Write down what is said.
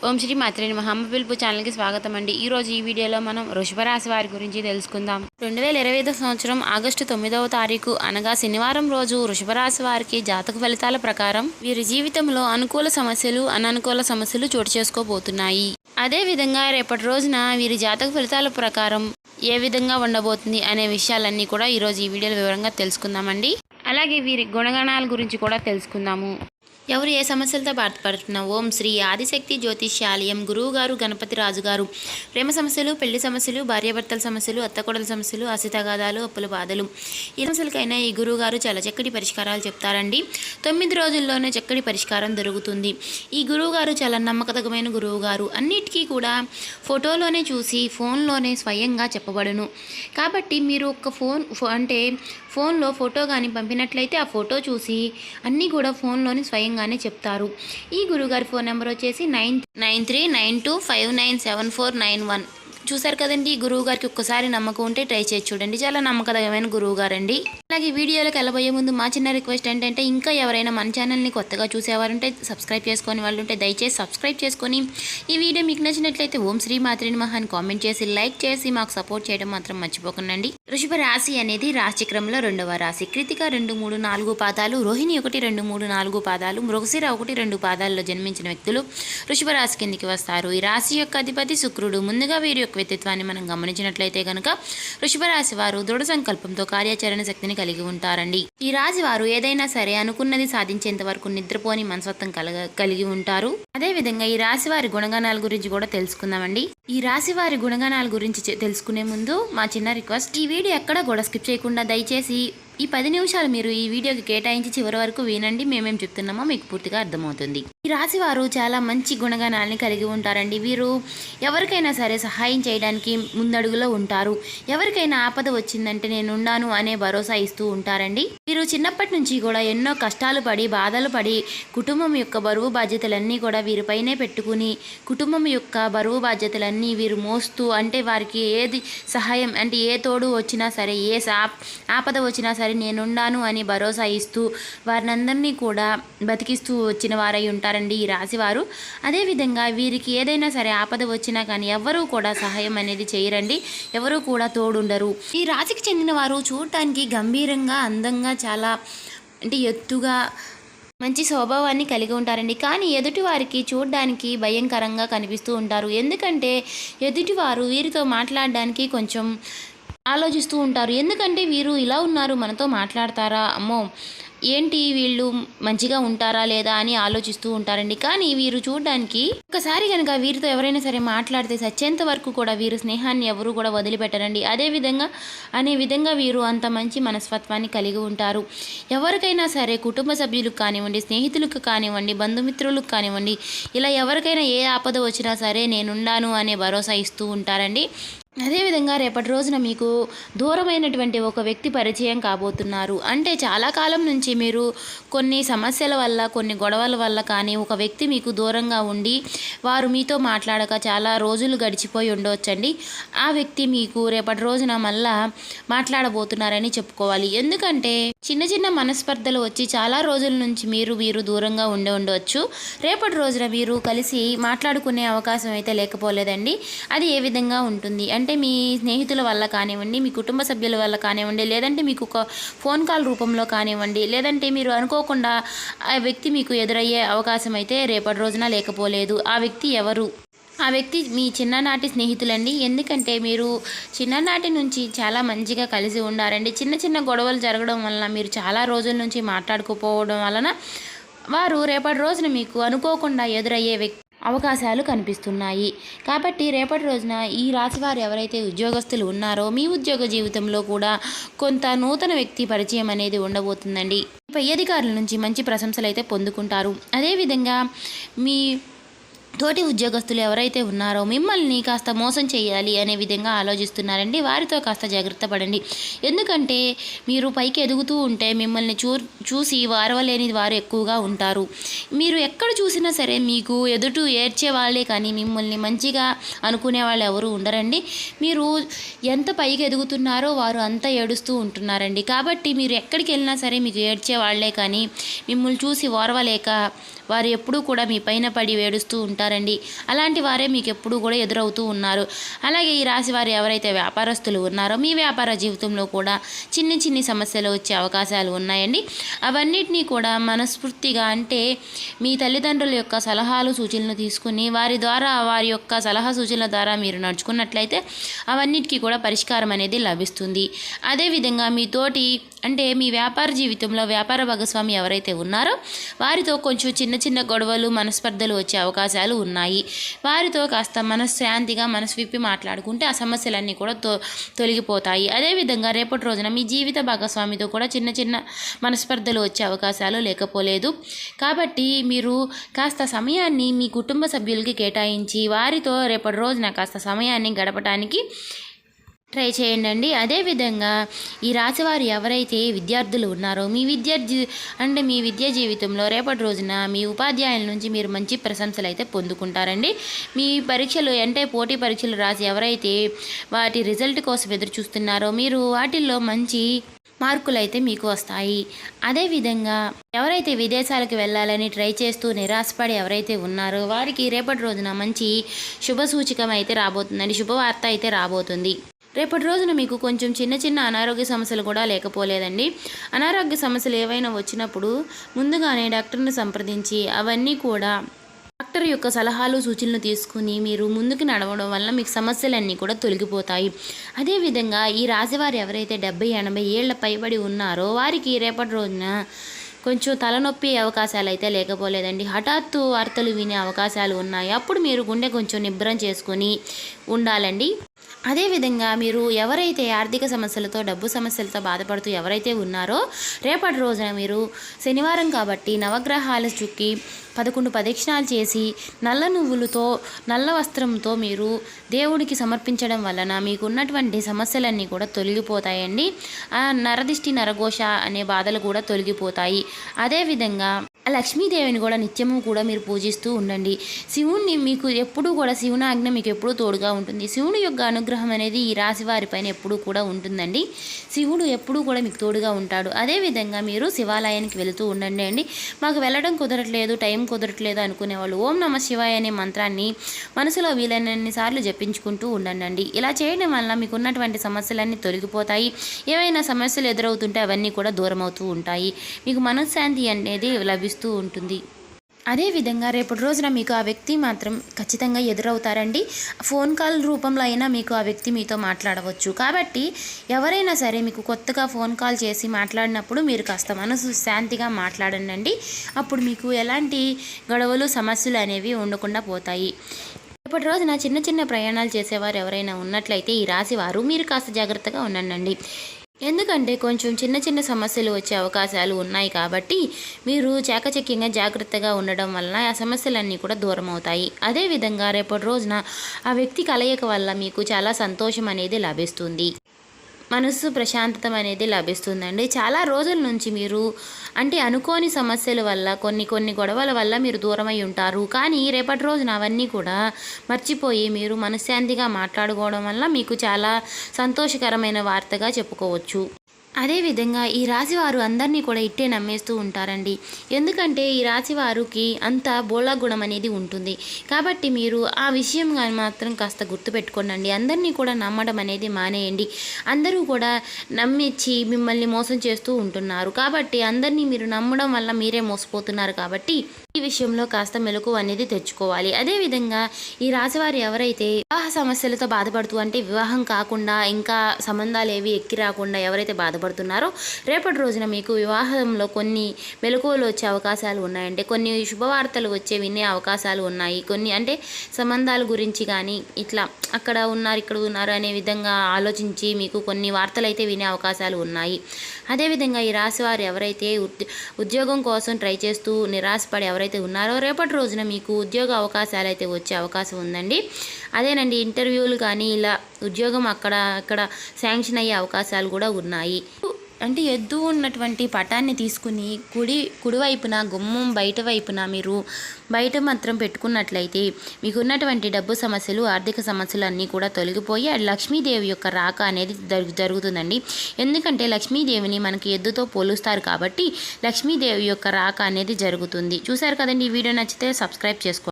ఓం శ్రీ మాత్రే నమః. అమ్మ పిలుపు ఛానల్కి స్వాగతం అండి. ఈరోజు ఈ వీడియోలో మనం వృషభ రాశి వారి గురించి తెలుసుకుందాం. 2025 సంవత్సరం ఆగస్టు 9వ తారీఖు అనగా శనివారం రోజు వృషభ రాశి వారికి జాతక ఫలితాల ప్రకారం వీరి జీవితంలో అనుకూల సమస్యలు అననుకూల సమస్యలు చోటు చేసుకోబోతున్నాయి. అదేవిధంగా రేపటి రోజున వీరి జాతక ఫలితాల ప్రకారం ఏ విధంగా ఉండబోతుంది అనే విషయాలన్నీ కూడా ఈరోజు ఈ వీడియోలో వివరంగా తెలుసుకుందామండి. అలాగే వీరి గుణగణాల గురించి కూడా తెలుసుకుందాము. ఎవరు ఏ సమస్యలతో బాధపడుతున్నా ఓం శ్రీ ఆదిశక్తి జ్యోతిష్యాలయం గురువుగారు గణపతి రాజు గారు ప్రేమ సమస్యలు, పెళ్లి సమస్యలు, భార్యాభర్తల సమస్యలు, అత్తకొడల సమస్యలు, అసితగాదాలు, అప్పుల బాధలు, ఈ సమస్యలకైనా ఈ గురువుగారు చాలా చక్కటి పరిష్కారాలు చెప్తారండి. 9 రోజుల్లోనే చక్కటి పరిష్కారం దొరుకుతుంది. ఈ గురువుగారు చాలా నమ్మకతగమైన గురువుగారు. అన్నిటికీ కూడా ఫోటోలోనే చూసి ఫోన్లోనే స్వయంగా చెప్పబడును. కాబట్టి మీరు ఒక ఫోన్లో ఫోటో కానీ పంపినట్లయితే ఆ ఫోటో చూసి అన్నీ కూడా ఫోన్లోని స్వయంగానే చెప్తారు. ఈ గురువుగారి ఫోన్ నెంబర్ వచ్చేసి 9392597491. చూసారు కదండి. ఈ గురువు గారికి ఒక్కసారి నమ్మకం ఉంటే ట్రై చేసి చూడండి. చాలా నమ్మకమైన గురువు గారండి. అలాగే వీడియోలోకి వెళ్ళబోయే ముందు మా చిన్న రిక్వెస్ట్ ఏంటంటే, ఇంకా ఎవరైనా మన ఛానల్ని కొత్తగా చూసేవారుంటే, సబ్స్క్రైబ్ చేసుకొని వాళ్ళు ఉంటే దయచేసి సబ్స్క్రైబ్ చేసుకొని ఈ వీడియో మీకు నచ్చినట్లయితే ఓం శ్రీ మాత్రే నమః అని కామెంట్ చేసి లైక్ చేసి మాకు సపోర్ట్ చేయడం మాత్రం మర్చిపోకండి. వృషభ రాశి అనేది రాశిచక్రంలో 2వ రాశి. కృతిక 2, 3, 4 పాదాలు, రోహిణి 1, 2, 3, 4 పాదాలు, మృగశిర 1, 2 పాదాల్లో జన్మించిన వ్యక్తులు వృషభ రాశి కిందికి వస్తారు. ఈ రాశి యొక్క అధిపతి శుక్రుడు. ముందుగా వీరి యొక్క వ్యక్తిత్వాన్ని మనం గమనించినట్లయితే కనుక వృషభ రాశి వారు దృఢ సంకల్పంతో కార్యాచరణ శక్తిని కలిగి ఉంటారండి. ఈ రాశి వారు ఏదైనా సరే అనుకున్నది సాధించేంత వరకు నిద్రపోని మనస్తత్వం కలిగి ఉంటారు. అదేవిధంగా ఈ రాశి వారి గుణగణాల గురించి కూడా తెలుసుకుందామండి. ఈ రాశి వారి గుణగణాల గురించి తెలుసుకునే ముందు మా చిన్న రిక్వెస్ట్, ఈ వీడియో ఎక్కడ కూడా స్కిప్ చేయకుండా దయచేసి ఈ 10 నిమిషాలు మీరు ఈ వీడియోకి కేటాయించి చివరి వరకు వినండి. మేమేం చెప్తున్నామో మీకు పూర్తిగా అర్థమవుతుంది. ఈ రాశి వారు చాలా మంచి గుణగణాలని కలిగి ఉంటారండి. వీరు ఎవరికైనా సరే సహాయం చేయడానికి ముందడుగులో ఉంటారు. ఎవరికైనా ఆపద వచ్చిందంటే నేనున్నాను అనే భరోసా ఇస్తూ ఉంటారండి. వీరు చిన్నప్పటి నుంచి కూడా ఎన్నో కష్టాలు పడి బాధలు పడి కుటుంబం యొక్క బరువు బాధ్యతలన్నీ కూడా వీరిపైనే పెట్టుకుని కుటుంబం యొక్క బరువు బాధ్యతలన్నీ వీరు మోస్తూ, అంటే వారికి ఏది సహాయం అంటే ఏ తోడు వచ్చినా సరే, ఏ ఆపద వచ్చినా సరే నేనున్నాను అని భరోసా ఇస్తూ వారిని అందరినీ కూడా బతికిస్తూ వచ్చిన వారై ఉంటారండి ఈ రాశివారు. అదేవిధంగా వీరికి ఏదైనా సరే ఆపద వచ్చినా కానీ ఎవరూ కూడా సహాయం అనేది చేయరండి. ఎవరూ కూడా తోడుండరు. ఈ రాశికి చెందిన వారు చూడటానికి గంభీరంగా, అందంగా, చాలా అంటే ఎత్తుగా మంచి స్వభావాన్ని కలిగి ఉంటారండి. కానీ ఎదుటి వారికి చూడడానికి భయంకరంగా కనిపిస్తూ ఉంటారు. ఎందుకంటే ఎదుటివారు వీరితో మాట్లాడడానికి కొంచెం ఆలోచిస్తూ ఉంటారు. ఎందుకంటే వీరు ఇలా ఉన్నారు, మనతో మాట్లాడతారా, అమ్మో ఏంటి వీళ్ళు మంచిగా ఉంటారా లేదా అని ఆలోచిస్తూ ఉంటారండి. కానీ వీరు చూడడానికి ఒకసారి కనుక వీరితో ఎవరైనా సరే మాట్లాడితే చచ్చేంత వరకు కూడా వీరు స్నేహాన్ని ఎవరు కూడా వదిలిపెట్టరండి. అనే విధంగా వీరు అంత మంచి మనస్తత్వాన్ని కలిగి ఉంటారు. ఎవరికైనా సరే కుటుంబ సభ్యులకు కానివ్వండి, స్నేహితులకు కానివ్వండి, బంధుమిత్రులకు కానివ్వండి, ఇలా ఎవరికైనా ఏ ఆపద వచ్చినా సరే నేనున్నాను అనే భరోసా ఇస్తూ ఉంటారండి. అదేవిధంగా రేపటి రోజున మీకు దూరమైనటువంటి ఒక వ్యక్తి పరిచయం కాబోతున్నారు. అంటే చాలా కాలం నుంచి మీరు కొన్ని సమస్యల వల్ల, కొన్ని గొడవల వల్ల కానీ ఒక వ్యక్తి మీకు దూరంగా ఉండి వారు మీతో మాట్లాడక చాలా రోజులు గడిచిపోయి ఉండవచ్చండి. ఆ వ్యక్తి మీకు రేపటి రోజున మళ్ళా మాట్లాడబోతున్నారని చెప్పుకోవాలి. ఎందుకంటే చిన్న చిన్న మనస్పర్ధలు వచ్చి చాలా రోజుల నుంచి వీరు దూరంగా ఉండవచ్చు. రేపటి రోజున మీరు కలిసి మాట్లాడుకునే అవకాశం అయితే లేకపోలేదండి. అది ఏ విధంగా ఉంటుంది అంటే మీ స్నేహితుల వల్ల కానివ్వండి, మీ కుటుంబ సభ్యుల వల్ల కానివ్వండి, లేదంటే మీకు ఒక ఫోన్ కాల్ రూపంలో కానివ్వండి, లేదంటే మీరు అనుకోకుండా ఆ వ్యక్తి మీకు ఎదురయ్యే అవకాశం అయితే రేపటి రోజున లేకపోలేదు. ఆ వ్యక్తి ఎవరు? ఆ వ్యక్తి మీ చిన్ననాటి స్నేహితులండి. ఎందుకంటే మీరు చిన్ననాటి నుంచి చాలా మంచిగా కలిసి ఉండారండి. చిన్న చిన్న గొడవలు జరగడం వలన మీరు చాలా రోజుల నుంచి మాట్లాడుకోపోవడం వలన వారు రేపటి రోజున మీకు అనుకోకుండా ఎదురయ్యే అవకాశాలు కనిపిస్తున్నాయి. కాబట్టి రేపటి రోజున ఈ రాశివారు ఎవరైతే ఉద్యోగస్తులు ఉన్నారో మీ ఉద్యోగ జీవితంలో కూడా కొంత నూతన వ్యక్తి పరిచయం అనేది ఉండబోతుందండి. పై అధికారుల నుంచి మంచి ప్రశంసలు అయితే పొందుకుంటారు. అదేవిధంగా మీ తోటి ఉద్యోగస్తులు ఎవరైతే ఉన్నారో మిమ్మల్ని కాస్త మోసం చేయాలి అనే విధంగా ఆలోచిస్తున్నారండి. వారితో కాస్త జాగ్రత్త పడండి. ఎందుకంటే మీరు పైకి ఎదుగుతూ ఉంటే మిమ్మల్ని చూసి వారవలేని వారు ఎక్కువగా ఉంటారు. మీరు ఎక్కడ చూసినా సరే మీకు ఎదుటి ఏడ్చే వాళ్ళే కానీ మిమ్మల్ని మంచిగా అనుకునే వాళ్ళు ఎవరు ఉండరండి. మీరు ఎంత పైకి ఎదుగుతున్నారో వారు అంత ఏడుస్తూ ఉంటున్నారండి. కాబట్టి మీరు ఎక్కడికి వెళ్ళినా సరే మీకు ఏడ్చే వాళ్ళే కానీ మిమ్మల్ని చూసి ఓర్వలేక వారు ఎప్పుడూ కూడా మీ పైన పడి వేడుస్తూ ఉంటారండి. అలాంటి వారే మీకు ఎప్పుడూ కూడా ఎదురవుతూ ఉన్నారు. అలాగే ఈ రాశి వారు ఎవరైతే వ్యాపారస్తులు ఉన్నారో మీ వ్యాపార జీవితంలో కూడా చిన్ని సమస్యలు వచ్చే అవకాశాలు ఉన్నాయండి. అవన్నిటినీ కూడా మనస్ఫూర్తిగా అంటే మీ తల్లిదండ్రుల యొక్క సలహాలు సూచనలు తీసుకుని వారి యొక్క సలహా సూచనల ద్వారా మీరు నడుచుకున్నట్లయితే అవన్నిటికీ కూడా పరిష్కారం అనేది లభిస్తుంది. అదేవిధంగా మీతోటి అంటే మీ వ్యాపార జీవితంలో వ్యాపార భాగస్వామి ఎవరైతే ఉన్నారో వారితో కొంచెం చిన్న గొడవలు మనస్పర్ధలు వచ్చే అవకాశాలు ఉన్నాయి. వారితో కాస్త మనశ్శాంతిగా మనసు విప్పి మాట్లాడుకుంటే ఆ సమస్యలన్నీ కూడా తొలగిపోతాయి. అదేవిధంగా రేపటి రోజున మీ జీవిత భాగస్వామితో కూడా చిన్న మనస్పర్ధలు వచ్చే అవకాశాలు లేకపోలేదు. కాబట్టి మీరు కాస్త సమయాన్ని మీ కుటుంబ సభ్యులకి కేటాయించి వారితో రేపటి రోజున కాస్త సమయాన్ని గడపడానికి ట్రై చేయండి. అదేవిధంగా ఈ రాశివారు ఎవరైతే విద్యార్థులు ఉన్నారో మీ విద్యా జీవితంలో రేపటి రోజున మీ ఉపాధ్యాయుల నుంచి మీరు మంచి ప్రశంసలు అయితే పొందుకుంటారండి. మీ పరీక్షలు అంటే పోటీ పరీక్షలు రాసి ఎవరైతే వాటి రిజల్ట్ కోసం ఎదురు చూస్తున్నారో మీరు వాటిల్లో మంచి మార్కులు అయితే మీకు వస్తాయి. అదేవిధంగా ఎవరైతే విదేశాలకు వెళ్ళాలని ట్రై చేస్తూ నిరాశపడి ఎవరైతే ఉన్నారో వారికి రేపటి రోజున మంచి శుభసూచకం అయితే రాబోతుందండి. శుభవార్త అయితే రాబోతుంది. రేపటి రోజున మీకు కొంచెం చిన్న అనారోగ్య సమస్యలు కూడా లేకపోలేదండి. అనారోగ్య సమస్యలు ఏవైనా వచ్చినప్పుడు ముందుగానే డాక్టర్ని సంప్రదించి అవన్నీ కూడా డాక్టర్ యొక్క సలహాలు సూచనలు తీసుకుని మీరు ముందుకు నడవడం వల్ల మీకు సమస్యలన్నీ కూడా తొలగిపోతాయి. అదేవిధంగా ఈ రాశివారు ఎవరైతే 70-80 ఏళ్ల పైబడి ఉన్నారో వారికి రేపటి రోజున కొంచెం తలనొప్పి అవకాశాలు అయితే లేకపోలేదండి. హఠాత్తు వార్తలు వినే అవకాశాలు ఉన్నాయి. అప్పుడు మీరు గుండె కొంచెం నిబ్బరం చేసుకొని ఉండాలండి. అదేవిధంగా మీరు ఎవరైతే ఆర్థిక సమస్యలతో డబ్బు సమస్యలతో బాధపడుతూ ఎవరైతే ఉన్నారో రేపటి రోజున మీరు శనివారం కాబట్టి నవగ్రహాల చుక్కి 11 ప్రదక్షిణాలు చేసి నల్ల నువ్వులతో నల్ల వస్త్రంతో మీరు దేవుడికి సమర్పించడం వలన మీకు ఉన్నటువంటి సమస్యలన్నీ కూడా తొలగిపోతాయండి. ఆ నరదిష్టి నరఘోష అనే బాధలు కూడా తొలగిపోతాయి. అదేవిధంగా లక్ష్మీదేవిని కూడా నిత్యము కూడా మీరు పూజిస్తూ ఉండండి. శివుణ్ణి మీకు ఎప్పుడూ కూడా శివుని ఆజ్ఞ మీకు ఎప్పుడూ తోడుగా ఉంటుంది. శివుని యొక్క అనుగ్రహం అనేది ఈ రాశి వారిపైన ఎప్పుడూ కూడా ఉంటుందండి. శివుడు ఎప్పుడూ కూడా మీకు తోడుగా ఉంటాడు. అదేవిధంగా మీరు శివాలయానికి వెళుతూ ఉండండి అండి. మాకు వెళ్ళడం కుదరట్లేదు, టైం కుదరట్లేదు అనుకునేవాళ్ళు ఓం నమ శివాయ అనే మంత్రాన్ని మనసులో వీలైనన్ని సార్లు జపించుకుంటూ ఉండండి. ఇలా చేయడం వల్ల మీకు ఉన్నటువంటి సమస్యలన్నీ తొలగిపోతాయి. ఏవైనా సమస్యలు ఎదురవుతుంటే అవన్నీ కూడా దూరం అవుతూ ఉంటాయి. మీకు మనశ్శాంతి అనేది లభిస్తూ ఉంటుంది. అదేవిధంగా రేపటి రోజున మీకు ఆ వ్యక్తి మాత్రం ఖచ్చితంగా ఎదురవుతారండి. ఫోన్ కాల్ రూపంలో అయినా మీకు ఆ వ్యక్తి మీతో మాట్లాడవచ్చు. కాబట్టి ఎవరైనా సరే మీకు కొత్తగా ఫోన్ కాల్ చేసి మాట్లాడినప్పుడు మీరు కాస్త మనసు శాంతిగా మాట్లాడండి. అప్పుడు మీకు ఎలాంటి గొడవలు సమస్యలు అనేవి ఉండకుండా పోతాయి. రేపటి రోజున చిన్న ప్రయాణాలు చేసేవారు ఎవరైనా ఉన్నట్లయితే ఈ రాశి వారు మీరు కాస్త జాగ్రత్తగా ఉండండి. ఎందుకంటే కొంచెం చిన్న సమస్యలు వచ్చే అవకాశాలు ఉన్నాయి. కాబట్టి మీరు చాకచక్యంగా జాగ్రత్తగా ఉండడం వలన ఆ సమస్యలన్నీ కూడా దూరం అవుతాయి. అదేవిధంగా రేపటి రోజున ఆ వ్యక్తి కలయిక వల్ల మీకు చాలా సంతోషం అనేది లభిస్తుంది. మనస్సు ప్రశాంతత అనేది లభిస్తుందండి. చాలా రోజుల నుంచి మీరు అంటే అనుకోని సమస్యల వల్ల కొన్ని గొడవల వల్ల మీరు దూరమై ఉంటారు. కానీ రేపటి రోజున అవన్నీ కూడా మర్చిపోయి మీరు మనశ్శాంతిగా మాట్లాడుకోవడం వల్ల మీకు చాలా సంతోషకరమైన వార్తగా చెప్పుకోవచ్చు. అదేవిధంగా ఈ రాశివారు అందరినీ కూడా ఇట్టే నమ్మేస్తూ ఉంటారండి. ఎందుకంటే ఈ రాశివారికి అంత బోళా గుణం అనేది ఉంటుంది. కాబట్టి మీరు ఆ విషయం కానీ మాత్రం కాస్త గుర్తుపెట్టుకోండి. అందరినీ కూడా నమ్మడం అనేది మానేయండి. అందరూ కూడా నమ్మించి మిమ్మల్ని మోసం చేస్తూ ఉంటున్నారు. కాబట్టి అందరినీ మీరు నమ్మడం వల్ల మీరే మోసపోతున్నారు. కాబట్టి ఈ విషయంలో కాస్త మెలకువ అనేది తెచ్చుకోవాలి. అదేవిధంగా ఈ రాశివారు ఎవరైతే వివాహ సమస్యలతో బాధపడుతూ అంటే వివాహం కాకుండా ఇంకా సంబంధాలు ఏవి ఎక్కి రాకుండా ఎవరైతే బాధపడుతున్నారో రేపటి రోజున మీకు వివాహంలో కొన్ని మెలకువలు వచ్చే అవకాశాలు ఉన్నాయంటే కొన్ని శుభవార్తలు వినే అవకాశాలు ఉన్నాయి. కొన్ని అంటే సంబంధాల గురించి కానీ ఇట్లా అక్కడ ఉన్నారు ఇక్కడ ఉన్నారు అనే విధంగా ఆలోచించి మీకు కొన్ని వార్తలు అయితే వినే అవకాశాలు ఉన్నాయి. అదేవిధంగా ఈ రాశివారు ఎవరైతే ఉద్యోగం కోసం ట్రై చేస్తూ నిరాశపడి ఎవరైతే ఉన్నారో రేపటి రోజున మీకు ఉద్యోగ అవకాశాలు అయితే వచ్చే అవకాశం ఉందండి. అదేనండి ఇంటర్వ్యూలు కానీ ఇలా ఉద్యోగం అక్కడ శాంక్షన్ అయ్యే అవకాశాలు కూడా ఉన్నాయి. అంటే ఎద్దు ఉన్నటువంటి పటాన్ని తీసుకుని కుడివైపున గుమ్మం బయట వైపున మీరు బయట మాత్రం పెట్టుకున్నట్లయితే మీకు ఉన్నటువంటి డబ్బు సమస్యలు ఆర్థిక సమస్యలు అన్నీ కూడా తొలగిపోయి లక్ష్మీదేవి యొక్క రాక అనేది జరుగుతుందండి. ఎందుకంటే లక్ష్మీదేవిని మనకి ఎద్దుతో పోలుస్తారు కాబట్టి లక్ష్మీదేవి యొక్క రాక అనేది జరుగుతుంది. చూశారు కదండి, ఈ వీడియో నచ్చితే సబ్స్క్రైబ్ చేసుకోండి.